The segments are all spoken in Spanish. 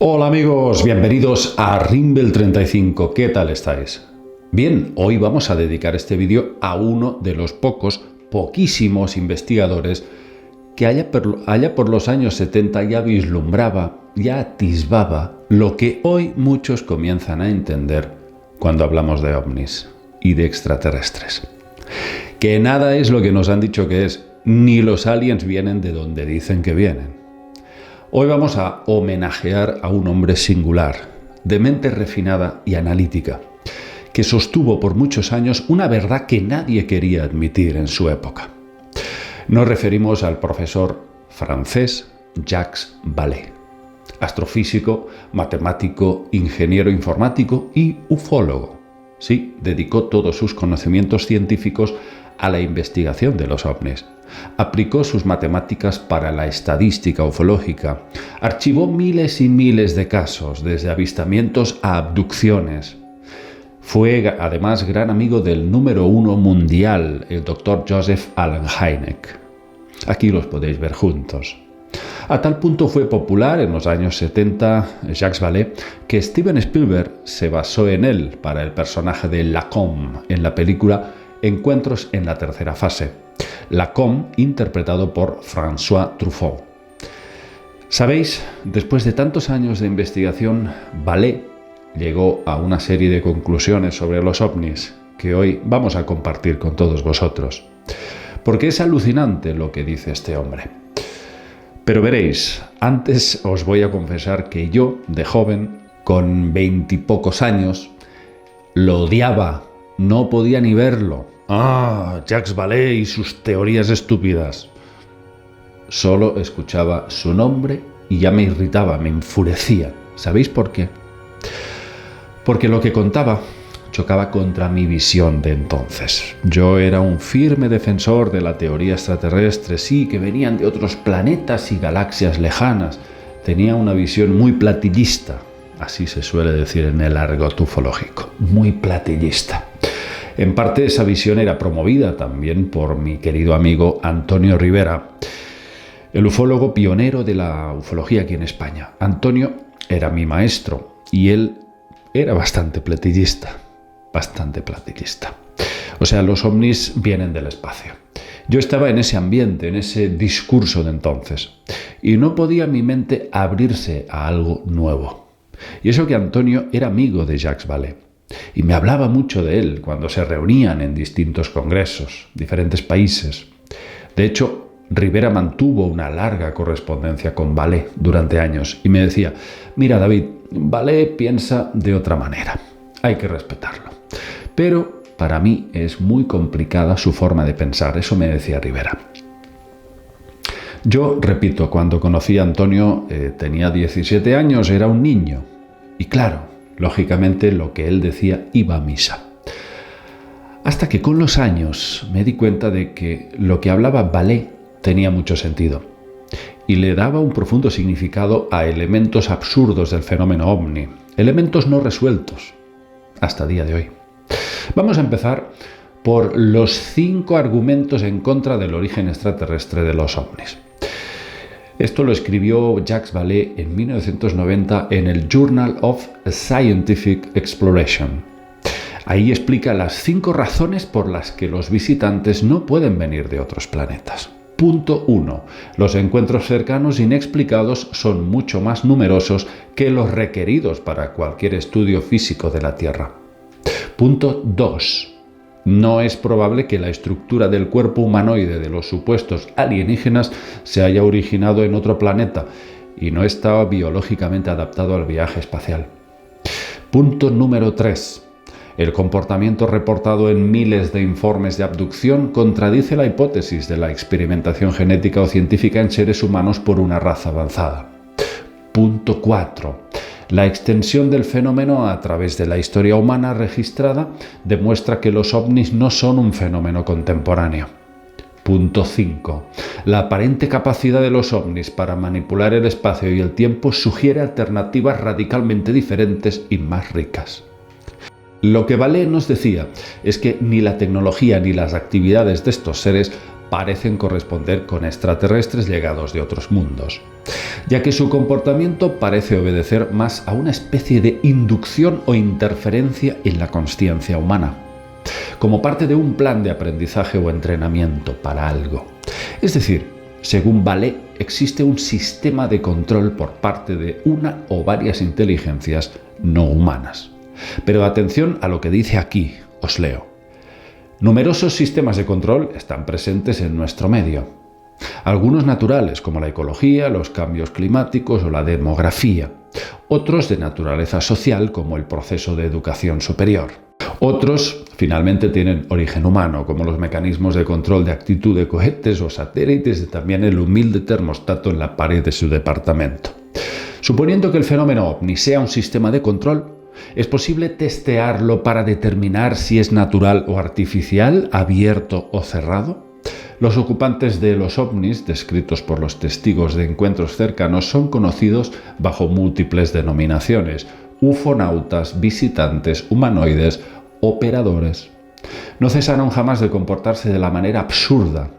Hola amigos, bienvenidos a Rimbel 35. ¿Qué tal estáis? Bien, hoy vamos a dedicar este vídeo a uno de los poquísimos investigadores que allá por los años 70 ya vislumbraba, ya atisbaba lo que hoy muchos comienzan a entender cuando hablamos de ovnis y de extraterrestres. Que nada es lo que nos han dicho que es, ni los aliens vienen de donde dicen que vienen. Hoy vamos a homenajear a un hombre singular, de mente refinada y analítica, que sostuvo por muchos años una verdad que nadie quería admitir en su época. Nos referimos al profesor francés Jacques Vallée, astrofísico, matemático, ingeniero informático y ufólogo. Sí, dedicó todos sus conocimientos científicos a la investigación de los ovnis. Aplicó sus matemáticas para la estadística ufológica. Archivó miles y miles de casos, desde avistamientos a abducciones. Fue además gran amigo del número 1 mundial, el Dr. Joseph Allen Hynek. Aquí los podéis ver juntos. A tal punto fue popular en los años 70 Jacques Vallée que Steven Spielberg se basó en él para el personaje de Lacombe en la película Encuentros en la tercera fase. Lacombe interpretado por François Truffaut. ¿Sabéis? Después de tantos años de investigación, Vallée llegó a una serie de conclusiones sobre los ovnis que hoy vamos a compartir con todos vosotros. Porque es alucinante lo que dice este hombre. Pero veréis, antes os voy a confesar que yo, de joven, con 20 y pocos años, lo odiaba, no podía ni verlo. Jacques Vallée y sus teorías estúpidas. Solo escuchaba su nombre y ya me irritaba, me enfurecía. ¿Sabéis por qué? Porque lo que contaba chocaba contra mi visión de entonces. Yo era un firme defensor de la teoría extraterrestre, sí, que venían de otros planetas y galaxias lejanas. Tenía una visión muy platillista, así se suele decir en el argot ufológico, muy platillista. En parte esa visión era promovida también por mi querido amigo Antonio Rivera, el ufólogo pionero de la ufología aquí en España. Antonio era mi maestro y él era bastante platillista. O sea, los ovnis vienen del espacio. Yo estaba en ese ambiente, en ese discurso de entonces, y no podía mi mente abrirse a algo nuevo. Y eso que Antonio era amigo de Jacques Vallée, y me hablaba mucho de él cuando se reunían en distintos congresos, diferentes países. De hecho, Rivera mantuvo una larga correspondencia con Vallée durante años, y me decía, mira David, Vallée piensa de otra manera, hay que respetarlo. Pero para mí es muy complicada su forma de pensar, eso me decía Rivera. Yo, repito, cuando conocí a Antonio tenía 17 años, era un niño. Y claro, lógicamente lo que él decía iba a misa. Hasta que con los años me di cuenta de que lo que hablaba Vallée tenía mucho sentido y le daba un profundo significado a elementos absurdos del fenómeno ovni, elementos no resueltos hasta el día de hoy. Vamos a empezar por los 5 argumentos en contra del origen extraterrestre de los ovnis. Esto lo escribió Jacques Vallée en 1990 en el Journal of Scientific Exploration. Ahí explica las 5 razones por las que los visitantes no pueden venir de otros planetas. Punto 1. Los encuentros cercanos inexplicados son mucho más numerosos que los requeridos para cualquier estudio físico de la Tierra. Punto 2. No es probable que la estructura del cuerpo humanoide de los supuestos alienígenas se haya originado en otro planeta y no estaba biológicamente adaptado al viaje espacial. Punto número 3. El comportamiento reportado en miles de informes de abducción contradice la hipótesis de la experimentación genética o científica en seres humanos por una raza avanzada. Punto 4. La extensión del fenómeno a través de la historia humana registrada demuestra que los ovnis no son un fenómeno contemporáneo. Punto 5. La aparente capacidad de los ovnis para manipular el espacio y el tiempo sugiere alternativas radicalmente diferentes y más ricas. Lo que Vallée nos decía es que ni la tecnología ni las actividades de estos seres parecen corresponder con extraterrestres llegados de otros mundos, ya que su comportamiento parece obedecer más a una especie de inducción o interferencia en la consciencia humana, como parte de un plan de aprendizaje o entrenamiento para algo. Es decir, según Vallée, existe un sistema de control por parte de una o varias inteligencias no humanas. Pero atención a lo que dice aquí, os leo. Numerosos sistemas de control están presentes en nuestro medio. Algunos naturales, como la ecología, los cambios climáticos o la demografía. Otros de naturaleza social, como el proceso de educación superior. Otros, finalmente, tienen origen humano, como los mecanismos de control de actitud de cohetes o satélites y también el humilde termostato en la pared de su departamento. Suponiendo que el fenómeno ovni sea un sistema de control, ¿es posible testearlo para determinar si es natural o artificial, abierto o cerrado? Los ocupantes de los ovnis, descritos por los testigos de encuentros cercanos, son conocidos bajo múltiples denominaciones: ufonautas, visitantes, humanoides, operadores. No cesaron jamás de comportarse de la manera absurda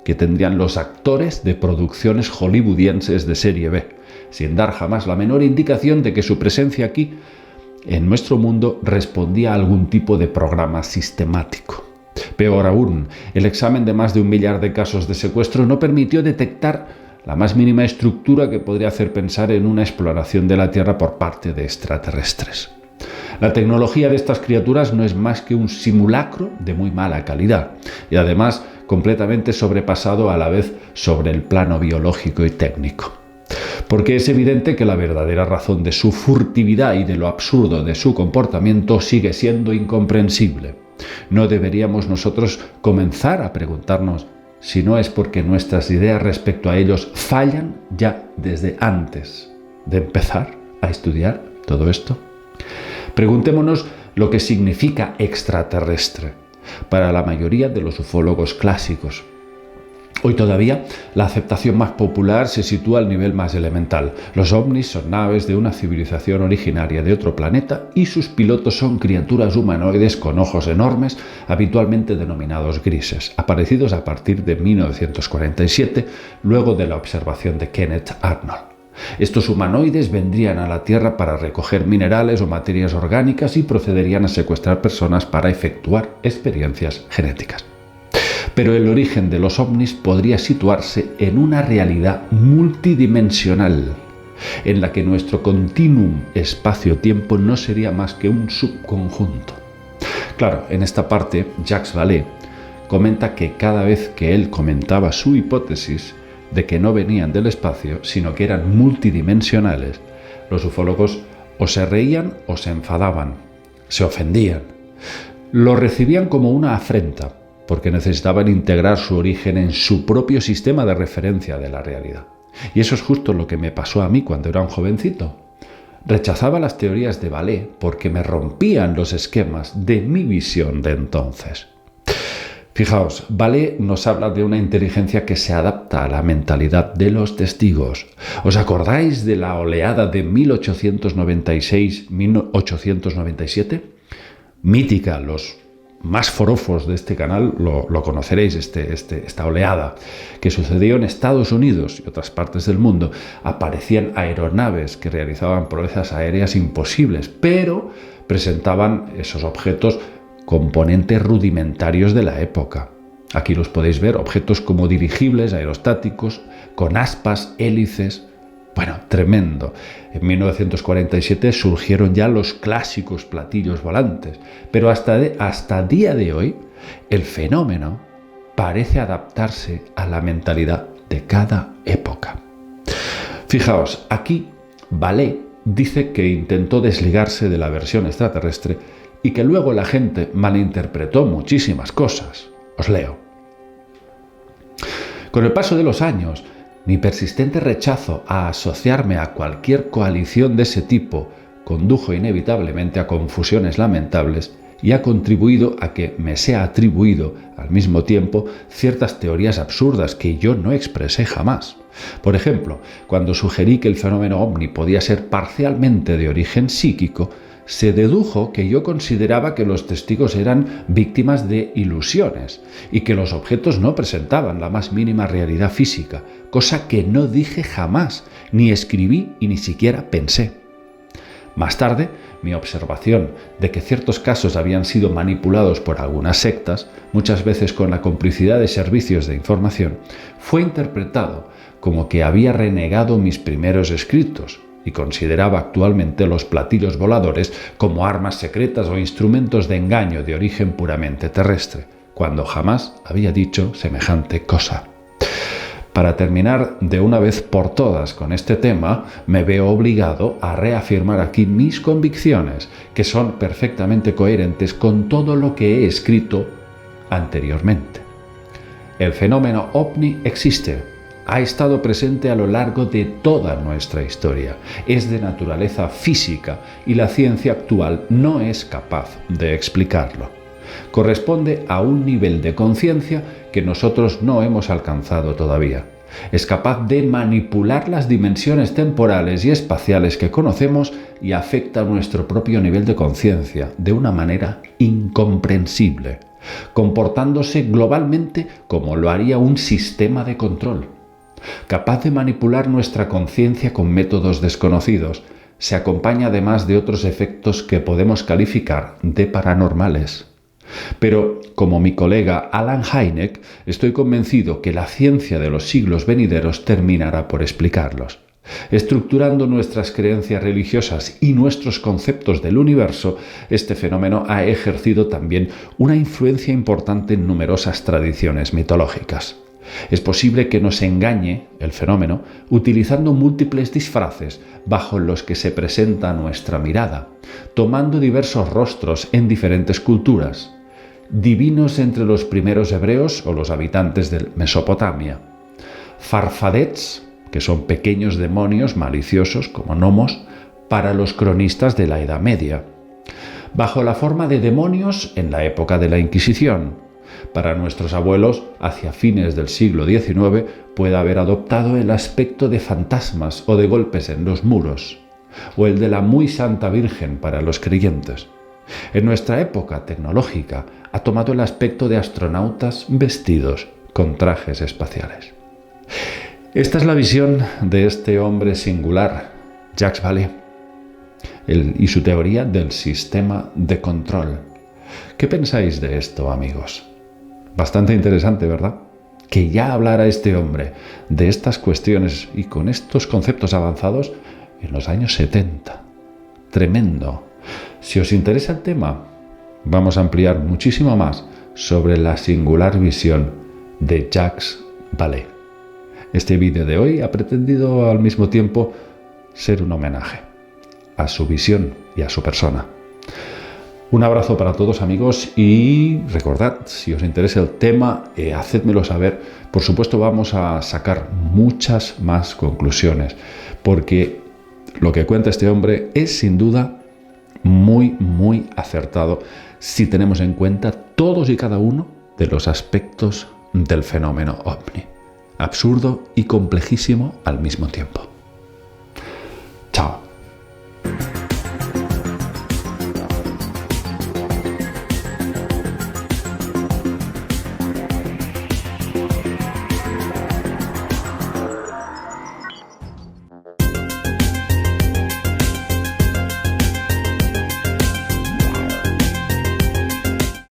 que tendrían los actores de producciones hollywoodienses de serie B, sin dar jamás la menor indicación de que su presencia aquí, en nuestro mundo, respondía a algún tipo de programa sistemático. Peor aún, el examen de más de 1 millar de casos de secuestro no permitió detectar la más mínima estructura que podría hacer pensar en una exploración de la Tierra por parte de extraterrestres. La tecnología de estas criaturas no es más que un simulacro de muy mala calidad y además completamente sobrepasado a la vez sobre el plano biológico y técnico. Porque es evidente que la verdadera razón de su furtividad y de lo absurdo de su comportamiento sigue siendo incomprensible. ¿No deberíamos nosotros comenzar a preguntarnos si no es porque nuestras ideas respecto a ellos fallan ya desde antes de empezar a estudiar todo esto? Preguntémonos lo que significa extraterrestre para la mayoría de los ufólogos clásicos. Hoy todavía la aceptación más popular se sitúa al nivel más elemental. Los ovnis son naves de una civilización originaria de otro planeta y sus pilotos son criaturas humanoides con ojos enormes, habitualmente denominados grises, aparecidos a partir de 1947, luego de la observación de Kenneth Arnold. Estos humanoides vendrían a la Tierra para recoger minerales o materias orgánicas y procederían a secuestrar personas para efectuar experiencias genéticas. Pero el origen de los ovnis podría situarse en una realidad multidimensional, en la que nuestro continuum espacio-tiempo no sería más que un subconjunto. Claro, en esta parte, Jacques Vallée comenta que cada vez que él comentaba su hipótesis de que no venían del espacio, sino que eran multidimensionales, los ufólogos o se reían o se enfadaban, se ofendían. Lo recibían como una afrenta, porque necesitaban integrar su origen en su propio sistema de referencia de la realidad. Y eso es justo lo que me pasó a mí cuando era un jovencito. Rechazaba las teorías de Vallée porque me rompían los esquemas de mi visión de entonces. Fijaos, Vallée nos habla de una inteligencia que se adapta a la mentalidad de los testigos. ¿Os acordáis de la oleada de 1896-1897? Mítica, los más forofos de este canal lo conoceréis, esta oleada que sucedió en Estados Unidos y otras partes del mundo. Aparecían aeronaves que realizaban proezas aéreas imposibles, pero presentaban esos objetos componentes rudimentarios de la época. Aquí los podéis ver, objetos como dirigibles aerostáticos, con aspas, hélices. Bueno, tremendo. En 1947 surgieron ya los clásicos platillos volantes, pero hasta día de hoy el fenómeno parece adaptarse a la mentalidad de cada época. Fijaos, aquí Vallée dice que intentó desligarse de la versión extraterrestre y que luego la gente malinterpretó muchísimas cosas. Os leo. Con el paso de los años, mi persistente rechazo a asociarme a cualquier coalición de ese tipo condujo inevitablemente a confusiones lamentables y ha contribuido a que me sea atribuido al mismo tiempo ciertas teorías absurdas que yo no expresé jamás. Por ejemplo, cuando sugerí que el fenómeno ovni podía ser parcialmente de origen psíquico, se dedujo que yo consideraba que los testigos eran víctimas de ilusiones y que los objetos no presentaban la más mínima realidad física, cosa que no dije jamás, ni escribí y ni siquiera pensé. Más tarde, mi observación de que ciertos casos habían sido manipulados por algunas sectas, muchas veces con la complicidad de servicios de información, fue interpretado como que había renegado mis primeros escritos y consideraba actualmente los platillos voladores como armas secretas o instrumentos de engaño de origen puramente terrestre, cuando jamás había dicho semejante cosa. Para terminar de una vez por todas con este tema, me veo obligado a reafirmar aquí mis convicciones, que son perfectamente coherentes con todo lo que he escrito anteriormente. El fenómeno ovni existe. Ha estado presente a lo largo de toda nuestra historia. Es de naturaleza física y la ciencia actual no es capaz de explicarlo. Corresponde a un nivel de conciencia que nosotros no hemos alcanzado todavía. Es capaz de manipular las dimensiones temporales y espaciales que conocemos y afecta nuestro propio nivel de conciencia de una manera incomprensible, comportándose globalmente como lo haría un sistema de control. Capaz de manipular nuestra conciencia con métodos desconocidos, se acompaña además de otros efectos que podemos calificar de paranormales. Pero, como mi colega Allen Hynek, estoy convencido que la ciencia de los siglos venideros terminará por explicarlos. Estructurando nuestras creencias religiosas y nuestros conceptos del universo, este fenómeno ha ejercido también una influencia importante en numerosas tradiciones mitológicas. Es posible que nos engañe el fenómeno utilizando múltiples disfraces bajo los que se presenta nuestra mirada, tomando diversos rostros en diferentes culturas, divinos entre los primeros hebreos o los habitantes de Mesopotamia, farfadets, que son pequeños demonios maliciosos como gnomos, para los cronistas de la Edad Media, bajo la forma de demonios en la época de la Inquisición. Para nuestros abuelos, hacia fines del siglo XIX, puede haber adoptado el aspecto de fantasmas o de golpes en los muros, o el de la muy Santa Virgen para los creyentes. En nuestra época tecnológica ha tomado el aspecto de astronautas vestidos con trajes espaciales. Esta es la visión de este hombre singular, Jacques Vallée, y su teoría del sistema de control. ¿Qué pensáis de esto, amigos? Bastante interesante, ¿verdad? Que ya hablara este hombre de estas cuestiones y con estos conceptos avanzados en los años 70. Tremendo. Si os interesa el tema, vamos a ampliar muchísimo más sobre la singular visión de Jacques Vallée. Este vídeo de hoy ha pretendido al mismo tiempo ser un homenaje a su visión y a su persona. Un abrazo para todos, amigos, y recordad, si os interesa el tema, hacedmelo saber. Por supuesto, vamos a sacar muchas más conclusiones, porque lo que cuenta este hombre es sin duda muy acertado si tenemos en cuenta todos y cada uno de los aspectos del fenómeno ovni. Absurdo y complejísimo al mismo tiempo.